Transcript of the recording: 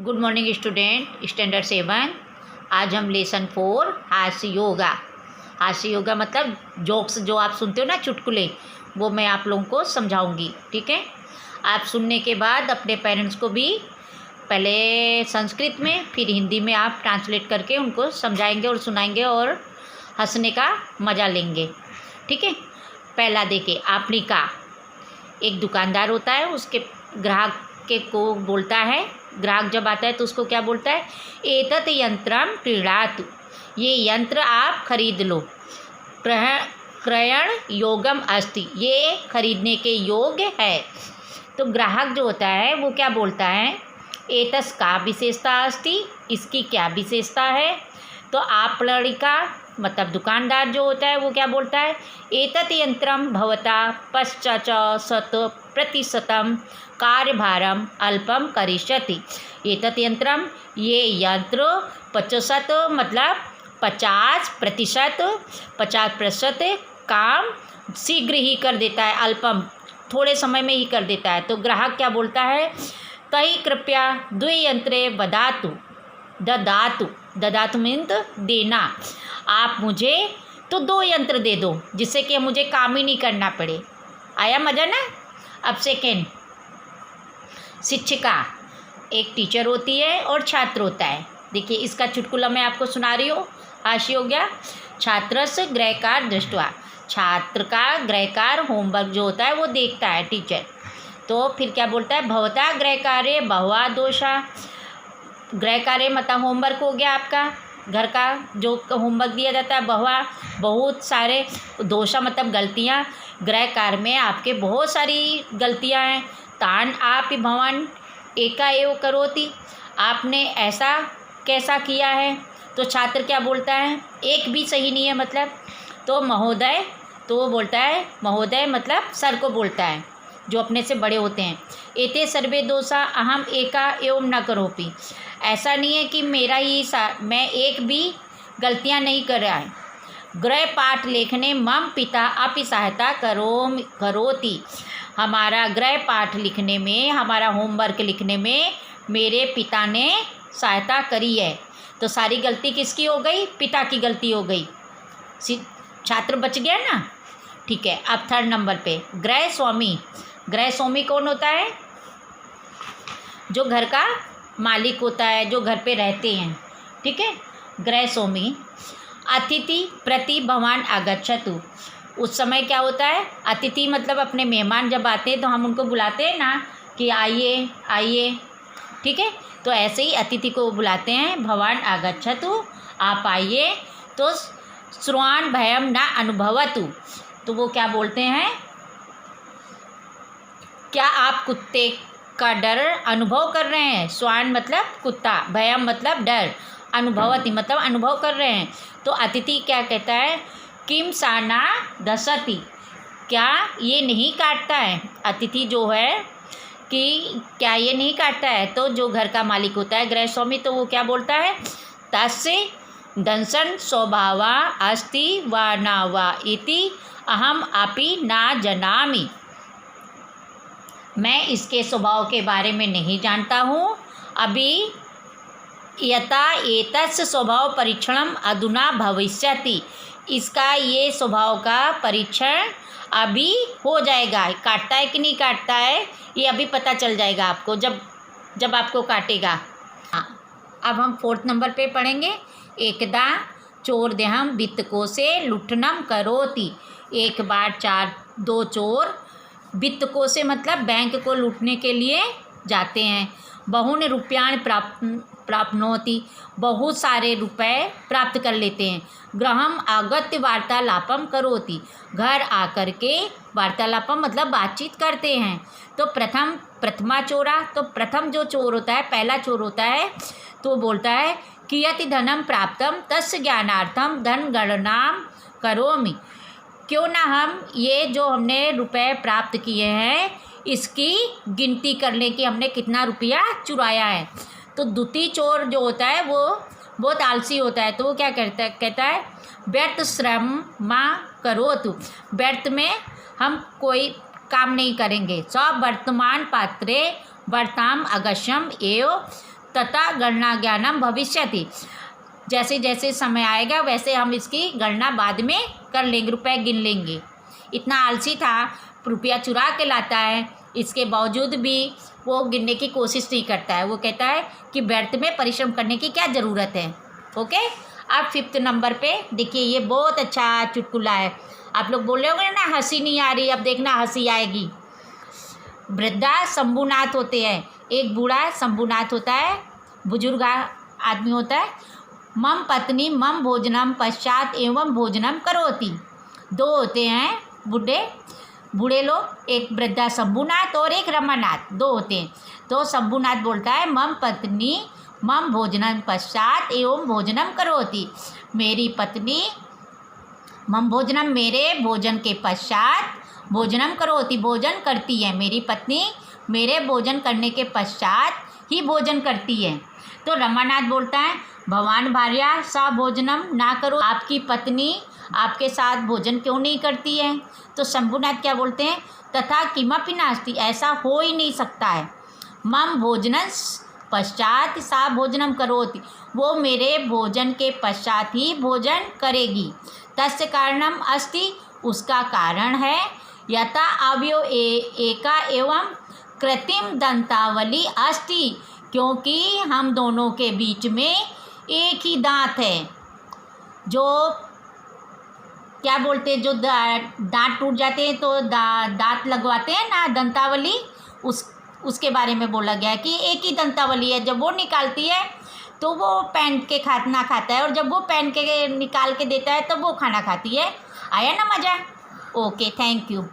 Good morning student, standard 7। आज हम lesson 4 हास्य योगा। हास्य योगा मतलब जोक्स जो आप सुनते हो ना, चुटकुले, वो मैं आप लोगों को समझाऊंगी। ठीक है, आप सुनने के बाद अपने पेरेंट्स को भी पहले संस्कृत में फिर हिंदी में आप ट्रांसलेट करके उनको समझाएंगे और सुनाएंगे और हंसने का मज़ा लेंगे। ठीक है, पहला देखिए, आपने का एक दुकानदार होता है, उसके ग्राहक के को बोलता है, ग्राहक जब आता है तो उसको क्या बोलता है, एतत् यंत्रम क्रीणातु, ये यंत्र आप खरीद लो, क्रयण योगम अस्ति, ये खरीदने के योग्य है। तो ग्राहक जो होता है वो क्या बोलता है, एतस् का विशेषता अस्ति, इसकी क्या विशेषता है। तो आप लड़का मतलब दुकानदार जो होता है वो क्या बोलता है, एतत् यंत्रम भवता 50% कार्यभारम अल्पम करिष्यति। एतत् यंत्रम, ये यंत्र 50 मतलब 50% काम शीघ्र ही कर देता है, अल्पम थोड़े समय में ही कर देता है। तो ग्राहक क्या बोलता है, तहि कृपया द्वियंत्रे वदातु, ददातु, ददातु मीन्स देना, आप मुझे तो 2 यंत्र दे दो जिससे कि मुझे काम ही नहीं करना पड़े। आया मज़ा ना। अब सेकेंड, शिक्षिका, एक टीचर होती है और छात्र होता है। देखिए इसका चुटकुला मैं आपको सुना रही हूँ। हास्य हो गया, छात्रस्य गृहकार दृष्ट्वा, छात्र का गृहकार होमवर्क जो होता है वो देखता है टीचर। तो फिर क्या बोलता है, भवता गृहकार्ये बहवा दोषा, गृह कार्य मतलब होमवर्क हो गया आपका, घर का जो होमवर्क दिया जाता है, बहुत सारे, दोषा मतलब गलतियाँ, गृह कार्य में आपके बहुत सारी गलतियाँ हैं। तान आप भवन एका एव करोति, आपने ऐसा कैसा किया है। तो छात्र क्या बोलता है, एक भी सही नहीं है मतलब। तो महोदय, तो वो बोलता है, महोदय मतलब सर को बोलता है जो अपने से बड़े होते हैं, एते सर्वे दोषा अहम एका एवं न करोपि, ऐसा नहीं है कि मेरा ही मैं एक भी गलतियां नहीं कर रहा है। गृह पाठ लेखने मम पिता अपि सहायता करोति, हमारा गृह पाठ लिखने में, हमारा होमवर्क लिखने में मेरे पिता ने सहायता करी है। तो सारी गलती किसकी हो गई, पिता की गलती हो गई। छात्र बच गया ना। ठीक है, अब थर्ड नंबर पे गृह स्वामी। गृह स्वामी कौन होता है, जो घर का मालिक होता है, जो घर पे रहते हैं। ठीक है, गृह स्वामी। अतिथि प्रति भवान आगच्छतु, उस समय क्या होता है, अतिथि मतलब अपने मेहमान जब आते हैं तो हम उनको बुलाते हैं ना कि आइए आइए। ठीक है, तो ऐसे ही अतिथि को बुलाते हैं, भवान आगच्छतु, आप आइए। तो श्वान भयम न अनुभवतु, तो वो क्या बोलते हैं, क्या आप कुत्ते का डर अनुभव कर रहे हैं। श्वान मतलब कुत्ता, भयम मतलब डर, अनुभवति मतलब अनुभव कर रहे हैं। तो अतिथि क्या कहता है, किम साना दसति, क्या ये नहीं काटता है। अतिथि जो है कि क्या ये नहीं काटता है। तो जो घर का मालिक होता है गृह स्वामी, तो वो क्या बोलता है, तस्य दंसन स्वभावा अस्ति वा न वा इति अहम अपि न जानामि, मैं इसके स्वभाव के बारे में नहीं जानता हूँ अभी। यथा एतस्य स्वभाव परीक्षणम अधुना भविष्यति, इसका ये स्वभाव का परीक्षण अभी हो जाएगा। काटता है कि नहीं काटता है ये अभी पता चल जाएगा आपको, जब आपको काटेगा। हाँ, अब हम 4th नंबर पे पढ़ेंगे। एकदा चोर देहम वित्तकोशे लुठनम करोति, एक बार 2 चोर वित्तकोशे मतलब बैंक को लूटने के लिए जाते हैं। बहुन रुपयान प्राप्नोति, बहुत सारे रुपए प्राप्त कर लेते हैं। गृहम आगत्य वार्तालापम करोति, घर आकर के वार्तालापम मतलब बातचीत करते हैं। तो प्रथमा चोरा, तो प्रथम जो चोर होता है, पहला चोर होता है, तो बोलता है, कियति धनम प्राप्तम तस्य ज्ञानार्थम धन गणनाम करोमि, क्यों ना हम ये जो हमने रुपए प्राप्त किए हैं इसकी गिनती कर लें कि हमने कितना रुपया चुराया है। तो द्वितीय चोर जो होता है वो बहुत आलसी होता है। तो वो क्या कहता है व्यर्थ श्रम माँ करोतु, व्यर्थ में हम कोई काम नहीं करेंगे। सब वर्तमान पात्रे वर्ताम अगस्यम एव, तथा गणना ज्ञानम भविष्यति। जैसे जैसे समय आएगा वैसे हम इसकी गणना बाद में कर लेंगे, रुपए गिन लेंगे। इतना आलसी था, रुपया चुरा के लाता है, इसके बावजूद भी वो गिनने की कोशिश नहीं करता है। वो कहता है कि व्यर्थ में परिश्रम करने की क्या ज़रूरत है। ओके, अब 5th नंबर पे देखिए, ये बहुत अच्छा चुटकुला है। आप लोग बोल रहे होंगे ना हंसी नहीं आ रही, अब देखना हंसी आएगी। वृद्धा शंभुनाथ होते हैं, एक बूढ़ा शंभुनाथ होता है, बुजुर्ग आदमी होता है। मम पत्नी मम भोजनम पश्चात एवं भोजनम करोति। दो होते हैं बूढ़े लोग, एक वृद्धा शंभुनाथ और एक रमानाथ, दो होते हैं। तो शंभुनाथ बोलता है मम पत्नी मम भोजनम पश्चात एवं भोजनम करोति। मेरी पत्नी मम भोजनम, मेरे भोजन के पश्चात, भोजनम करोति, भोजन करती है। मेरी पत्नी मेरे भोजन करने के पश्चात ही भोजन करती है। तो रमानाथ बोलता है भवान भार्या सा भोजनम ना करो, आपकी पत्नी आपके साथ भोजन क्यों नहीं करती है। तो शंभुनाथ क्या बोलते हैं, तथा किमपि नास्ति, ऐसा हो ही नहीं सकता है। मम भोजनं पश्चात सा भोजनम करोति, वो मेरे भोजन के पश्चात ही भोजन करेगी। तस्य कारणम अस्ति, उसका कारण है। यथा अवयो एका एवं कृत्रिम दंतावली अस्ति, क्योंकि हम दोनों के बीच में एक ही दांत है। जो क्या बोलते हैं, जो दांत टूट जाते हैं तो दांत लगवाते हैं ना, दंतावली, उसके बारे में बोला गया है कि एक ही दंतावली है। जब वो निकालती है तो वो पहन के खाना खाता है, और जब वो पहन के निकाल के देता है तब वो खाना खाती है। आया ना मज़ा। Okay, thank you.